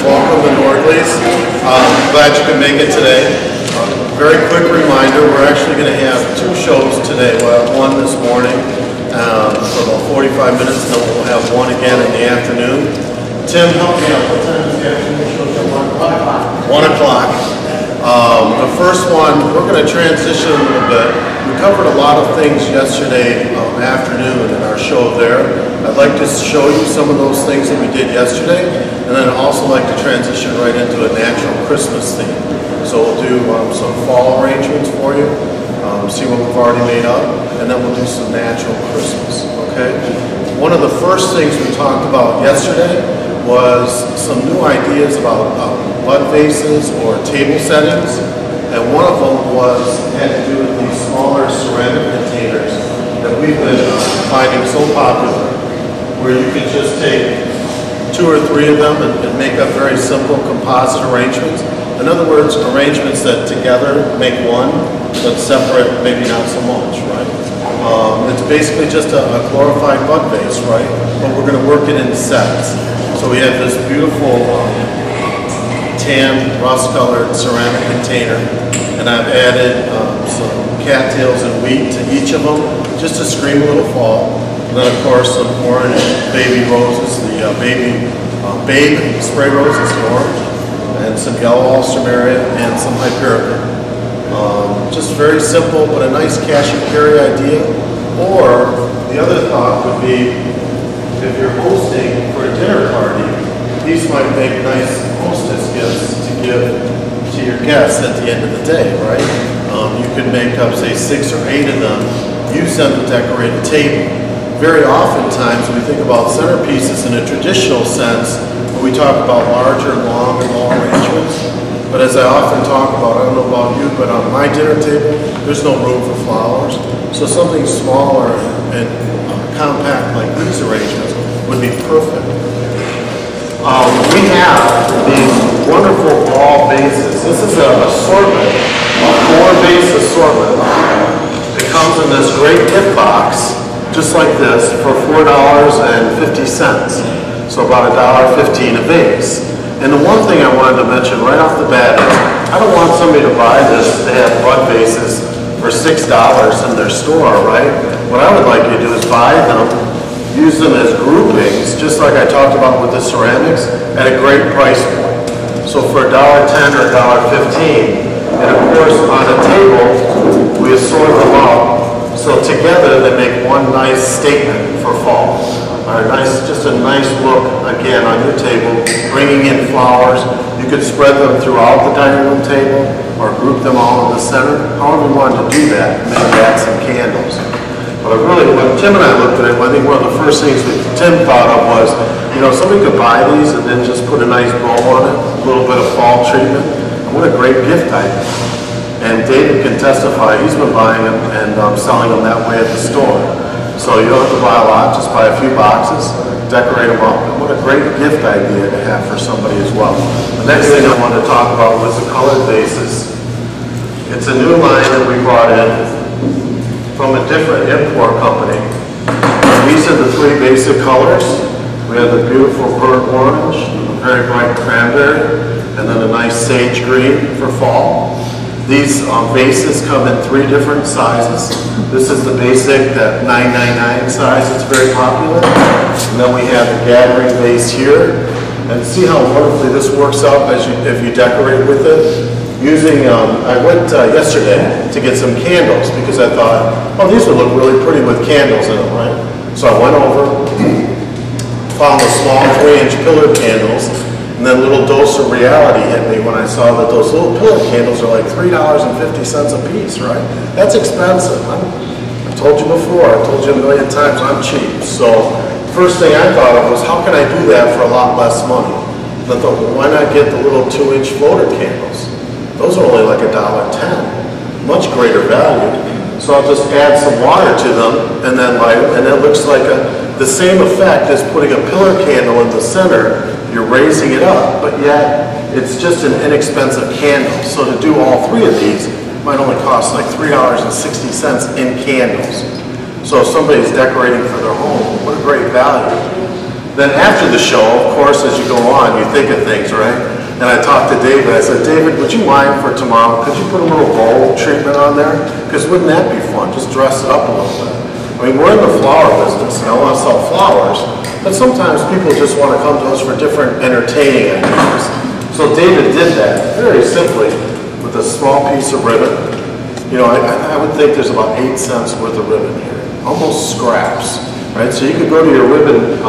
welcome to Nordlie's. Glad you could make it today. Very quick reminder, we're actually going to have two shows today. We'll have one this morning for about 45 minutes, and then we'll have one again in the afternoon. Tim, help me out. What time is the afternoon show? 1 o'clock. The first one, we're going to transition a little bit. We covered a lot of things yesterday afternoon in our show there. I'd like to show you some of those things that we did yesterday, and then I'd also like to transition right into a natural Christmas theme. So we'll do some fall arrangements for you, see what we've already made up, and then we'll do some natural Christmas, okay? One of the first things we talked about yesterday was some new ideas about bud vases or table settings, and one of them had to do with these smaller ceramic containers that we've been finding so popular, where you can just take 2 or 3 of them and make up very simple composite arrangements. In other words, arrangements that together make one, but separate maybe not so much, right? It's basically just a glorified bud vase, right? But we're going to work it in sets. So we have this beautiful tan, rust-colored ceramic container, and I've added some cattails and wheat to each of them, just to scream a little fall. And then, of course, some orange baby roses, the babe spray roses, the orange, and some yellow alstroemeria, and some hypericum. Just very simple, but a nice cash and carry idea. Or the other thought would be, if you're hosting for a dinner party, these might make nice hostess gifts to give to your guests at the end of the day, right? You could make up, say, 6 or 8 of them, use them to decorate a table. Very oftentimes, we think about centerpieces in a traditional sense, when we talk about larger, long, and long arrangements. But as I often talk about, I don't know about you, but on my dinner table, there's no room for flowers. So something smaller and compact like these arrangements would be perfect. We have these wonderful ball vases. This is an assortment, a 4-vase assortment. It comes in this great gift box, just like this, for $4.50. So about $1.15 a vase. And the one thing I wanted to mention right off the bat is, I don't want somebody to buy this to have bud vases for $6 in their store, right? What I would like you to do is buy them, use them as groupings, just like I talked about with the ceramics, at a great price point. So for $1.10 or $1.15, and of course on a table, we assort them up. So together they make one nice statement for fall. Just a nice look, again, on your table, bringing in flowers. You could spread them throughout the dining room table or group them all in the center. However you wanted to do that, maybe add some candles. But when Tim and I looked at it, I think one of the first things that Tim thought of was, somebody could buy these and then just put a nice bow on it, a little bit of fall treatment. And what a great gift item. And David can testify, he's been buying them and selling them that way at the store. So you don't have to buy a lot, just buy a few boxes, decorate them up, and what a great gift idea to have for somebody as well. The next thing I wanted to talk about was the colored vases. It's a new line that we brought in from a different import company. These are the 3 basic colors. We have the beautiful burnt orange, a very bright cranberry, and then a nice sage green for fall. These vases come in 3 different sizes. This is the basic, that $9.99 size. It's very popular. And then we have the gathering vase here. And see how wonderfully this works out if you decorate with it. I went yesterday to get some candles because I thought, oh, these would look really pretty with candles in them, right? So I went over, found the small 3-inch pillar candles. And then a little dose of reality hit me when I saw that those little pillar candles are like $3.50 a piece, right? That's expensive. I've told you before, I've told you a million times, I'm cheap. So first thing I thought of was, how can I do that for a lot less money? And I thought, well, why not get the little 2-inch floater candles? Those are only like $1.10, much greater value. So I'll just add some water to them and then light it, and it looks like the same effect as putting a pillar candle in the center. You're raising it up, but yet it's just an inexpensive candle. So to do all 3 of these might only cost like $3.60 in candles. So if somebody's decorating for their home, what a great value. Then after the show, of course, as you go on, you think of things, right? And I talked to David. I said, David, would you mind for tomorrow? Could you put a little bowl treatment on there? Because wouldn't that be fun? Just dress it up a little bit. I mean, we're in the flower business, and I want to sell flowers, but sometimes people just want to come to us for different entertaining ideas. So David did that very simply with a small piece of ribbon. You know, I would think there's about 8 cents worth of ribbon here, almost scraps, right? So you could go to your ribbon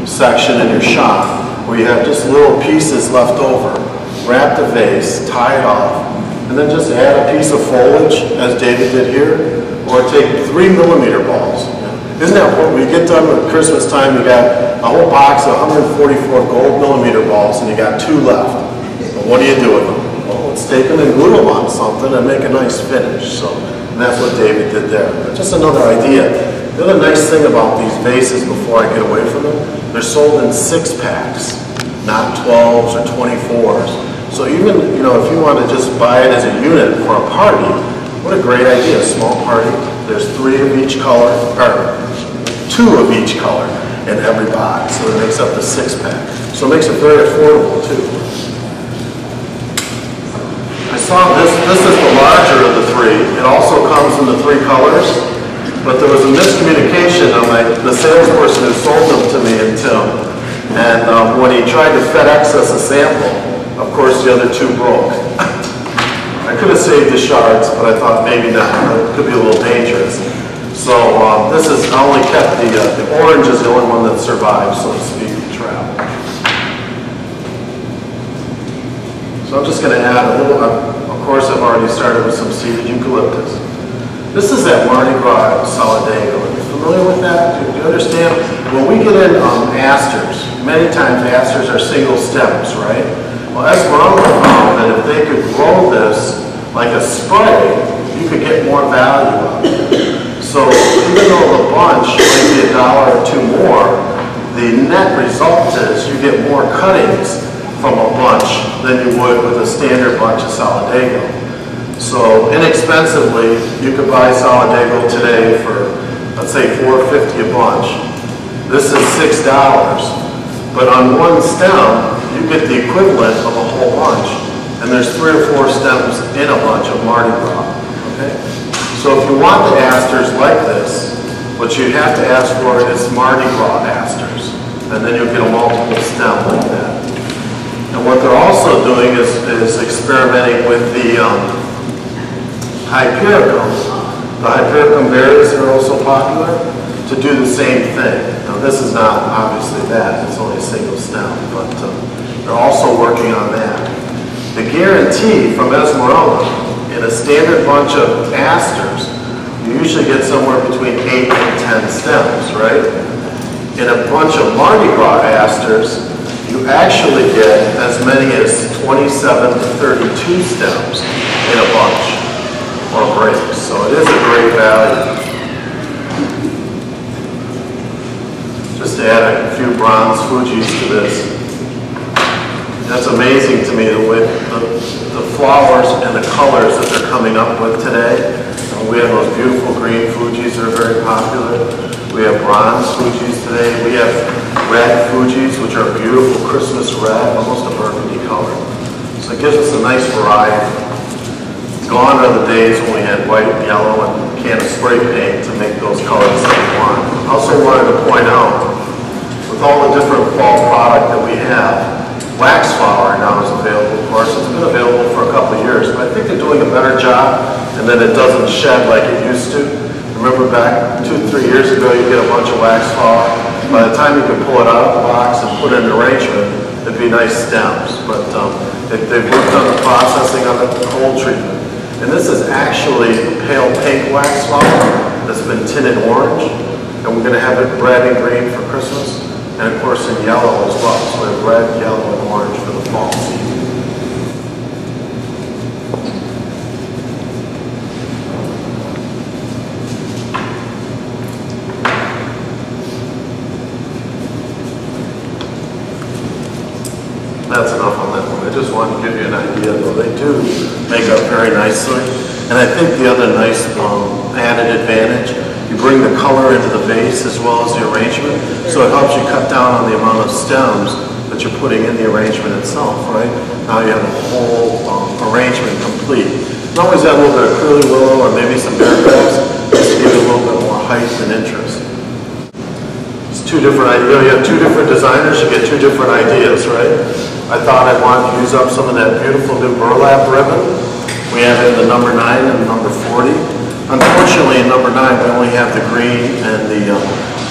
section in your shop where you have just little pieces left over, wrap the vase, tie it off, and then just add a piece of foliage, as David did here, or take 3mm balls. Isn't that what, when you get done with Christmas time, you got a whole box of 144 gold millimeter balls and you got 2 left. But what do you do with them? Well, let's take them and glue them on something and make a nice finish. So, and that's what David did there. But just another idea. The other nice thing about these vases, before I get away from them, they're sold in 6-packs, not 12s or 24s. So even, you know, if you want to just buy it as a unit for a party, what a great idea, a small party. There's 3 of each color, or 2 of each color in every box, so it makes up the 6-pack. So it makes it very affordable too. I saw this is the larger of the 3. It also comes in the 3 colors. But there was a miscommunication on the salesperson who sold them to me and Tim. And when he tried to FedEx us a sample, of course the other 2 broke. I could have saved the shards, but I thought maybe not. It could be a little dangerous. So this is, I only kept the orange is the only one that survived, so to speak, the travel. So I'm just going to add a little, of course I've already started with some seeded eucalyptus. This is that Mardi Gras Solidago. Are you familiar with that? Do you understand? When we get in asters, many times asters are single stems, right? Well, Esmeralda found that if they could grow this like a spray, you could get more value out of it. So even though the bunch might be $1 or 2 more, the net result is you get more cuttings from a bunch than you would with a standard bunch of Solidago. So inexpensively, you could buy Solidago today for, let's say, $4.50 a bunch. This is $6, but on one stem, you get the equivalent of a whole bunch. And there's 3 or 4 stems in a bunch of Mardi Gras, okay? So if you want the asters like this, what you have to ask for is Mardi Gras asters. And then you'll get a multiple stem like that. And what they're also doing is experimenting with the Hypericum. The Hypericum berries are also popular to do the same thing. Now this is not obviously that, it's only a single stem, but they're also working on that. The guarantee from Esmeralda, in a standard bunch of asters, you usually get somewhere between 8 and 10 stems, right? In a bunch of Mardi Gras asters, you actually get as many as 27 to 32 stems in a bunch. Or breaks, so it is a great value. Just to add a few bronze Fujis to this. That's amazing to me, the flowers and the colors that they're coming up with today. We have those beautiful green Fujis that are very popular. We have bronze Fujis today. We have red Fujis, which are beautiful Christmas red, almost a burgundy color. So it gives us a nice variety. Gone are the days when we had white, yellow, and a can of spray paint to make those colors that we want. I also wanted to point out, with all the different fall product that we have, wax flower now is available. Of course, it's been available for a couple of years, but I think they're doing a better job, and then it doesn't shed like it used to. Remember back 2 or 3 years ago, you get a bunch of wax flower. By the time you could pull it out of the box and put it in an arrangement, it'd be nice stems. But they've worked on the processing of the cold treatment. And this is actually pale pink wax flower that's been tinted orange. And we're going to have it red and green for Christmas. And of course in yellow as well. So we have red, yellow, and orange for the fall season. That's enough on that one. I just wanted to give you an idea, though. They do make up very nicely. And I think the other nice added advantage You bring the color into the vase as well as the arrangement, so it helps you cut down on the amount of stems that you're putting in the arrangement itself, right? Now you have a whole arrangement complete. You can always add a little bit of curly willow or maybe some bear grass just to give it a little bit more height and interest. It's two different ideas. You have two different designers, you get two different ideas, right? I thought I wanted to use up some of that beautiful new burlap ribbon. We have it in the number 9 and the number 40. Unfortunately, in number 9, we only have the green and the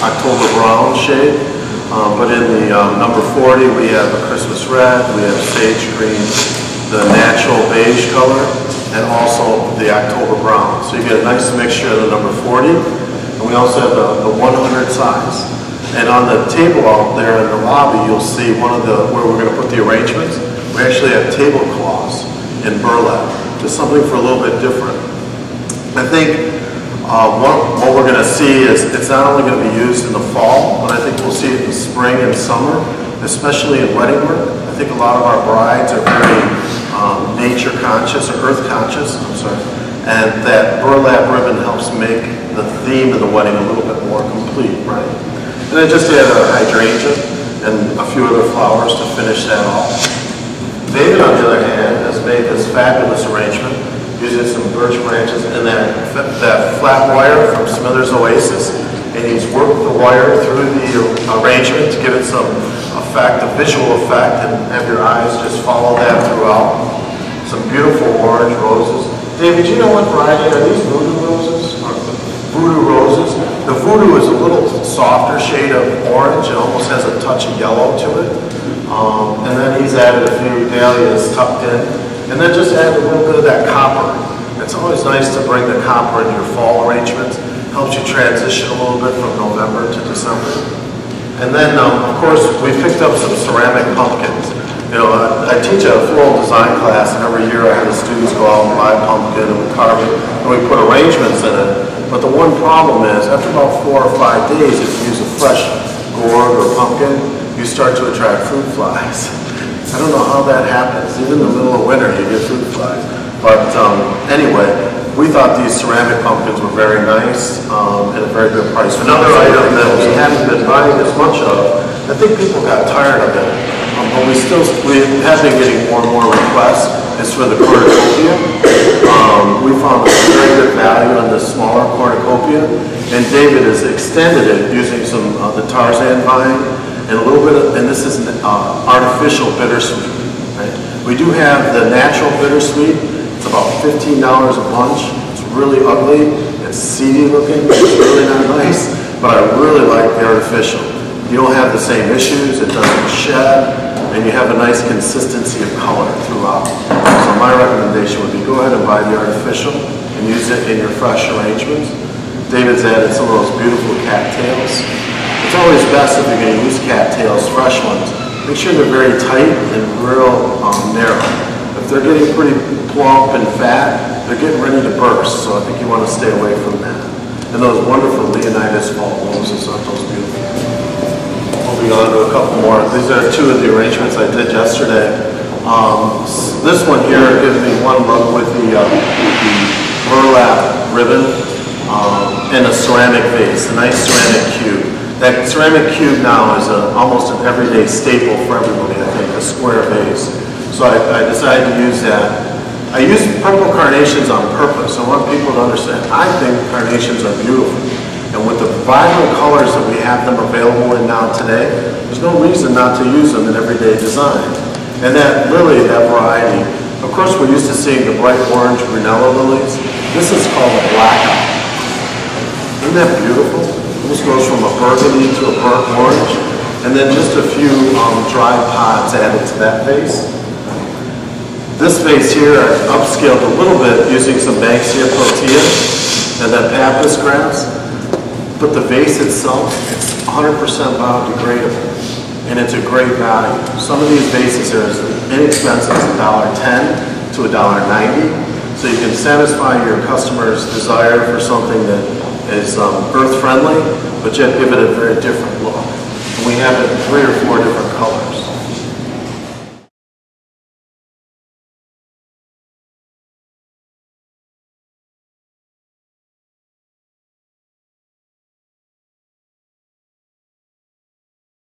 October brown shade. But in the number 40, we have a Christmas red, we have sage green, the natural beige color, and also the October brown. So you get a nice mixture of the number 40. And we also have the 100 size. And on the table out there in the lobby, you'll see where we're going to put the arrangements. We actually have tablecloths in burlap, just something for a little bit different. I think what we're going to see is it's not only going to be used in the fall, but I think we'll see it in spring and summer, especially in wedding work. I think a lot of our brides are very nature conscious or earth conscious, and that burlap ribbon helps make the theme of the wedding a little bit more complete, right? And I just added a hydrangea and a few other flowers to finish that off. David, on the other hand, has made this fabulous arrangement using some birch branches and that flat wire from Smithers Oasis. And he's worked the wire through the arrangement to give it some effect, a visual effect, and have your eyes just follow that throughout. Some beautiful orange roses. David, do you know what variety are these? Voodoo roses? Voodoo roses. The voodoo is a little softer shade of orange. It almost has a touch of yellow to it. And then he's added a few dahlias tucked in. And then just add a little bit of that copper. It's always nice to bring the copper into your fall arrangements. Helps you transition a little bit from November to December. And then, of course, we picked up some ceramic pumpkins. You know, I teach a floral design class, and every year I have the students go out and buy a pumpkin and we carve it, and we put arrangements in it. But the one problem is, after about 4 or 5 days, if you use a fresh gourd or pumpkin, you start to attract fruit flies. I don't know how that happens. Even in the middle of winter, you get fruit flies. But anyway, we thought these ceramic pumpkins were very nice at a very good price. Another item that we haven't been buying as much of, I think people got tired of it, but we have been getting more and more requests, is for the cornucopia. We found a very good value on the smaller cornucopia, and David has extended it using some the Tarzan vine and a little bit of, and this is an artificial bittersweet. Right? We do have the natural bittersweet. It's about $15 a bunch. It's really ugly. It's seedy looking. It's really not nice, but I really like the artificial. You don't have the same issues. It doesn't shed, and you have a nice consistency of color throughout. So my recommendation would be go ahead and buy the artificial and use it in your fresh arrangements. David's added some of those beautiful cattails. It's always best if you're going to use cattails, fresh ones. Make sure they're very tight and real narrow. If they're getting pretty plump and fat, they're getting ready to burst, so I think you want to stay away from that. And those wonderful Leonidas fall roses, aren't those beautiful? Moving on to a couple more. These are 2 of the arrangements I did yesterday. This one here gives me one look with the burlap ribbon and a ceramic vase, a nice ceramic cube. That ceramic cube now is almost an everyday staple for everybody, I think, a square vase. So I decided to use that. I use purple carnations on purpose. I want people to understand, I think carnations are beautiful. And with the vibrant colors that we have them available in now today, there's no reason not to use them in everyday design. And that lily, that variety, of course we're used to seeing the bright orange Brunella lilies. This is called a blackout. Isn't that beautiful? This goes from a burgundy to a burnt orange, and then just a few dry pods added to that vase. This vase here I upscaled a little bit using some Banksia protea and then Pappas grass, but the vase itself, it's 100% biodegradable, and it's a great value. Some of these vases are as inexpensive as $1.10 to $1.90, so you can satisfy your customer's desire for something that is earth-friendly, but yet give it a very different look. And we have it in 3 or 4 different colors.